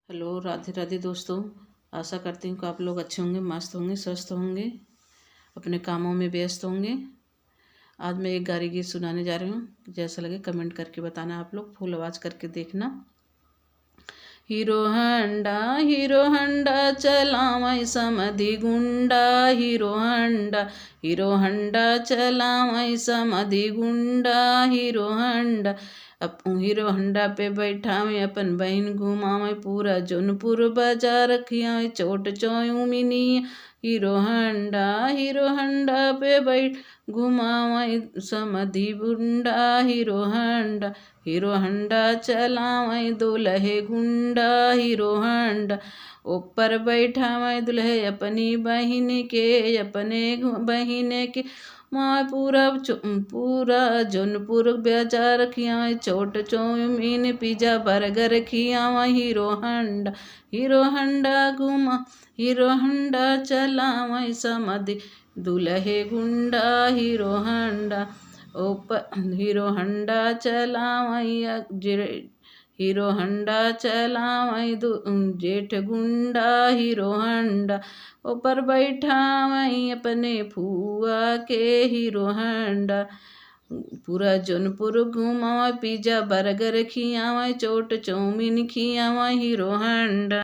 Hello, Radhe Radhe दोस्तों। आशा करती हूँ कि आप लोग अच्छे होंगे, मस्त होंगे, स्वस्थ होंगे, अपने कामों में व्यस्त होंगे। आज मैं एक गारी गीत सुनाने जा रही हूँ। जैसा लगे कमेंट करके बताना, आप लोग फुल आवाज़ करके देखना। हीरो हंडा चलावै समधि गुंडा, हीरो हंडा चलावै समधि गुंडा, हीरो हंडा पे बैठावे अपन बहन घुमावे, पूरा जौनपुर बाजार खियावे चोट चौमिनी। हीरो हंडा पे बैठ घुमावे समधि गुंडा, हीरो हंडा चलावे दुल्हे गुंडा, हीरो हंडा ऊपर बैठावे दुल्हे अपनी बहन के माँ पूरा जौनपुर बाजार खियावे चोट चौमिन पिज्जा बर्गर खियावा। हीरो हंडा चलावे समधि दुल्हे गुंडा, हीरो हंडा चलावे हीरो हंडा चलावै जेठ गुंडा, हीरो हंडा ऊपर बैठावै अपने फुआ के, हीरो हंडा पूरा जौनपुर घुमावै पिज्जा बर्गर खियावै चोट चौमिन खियावै, हीरो हंडा।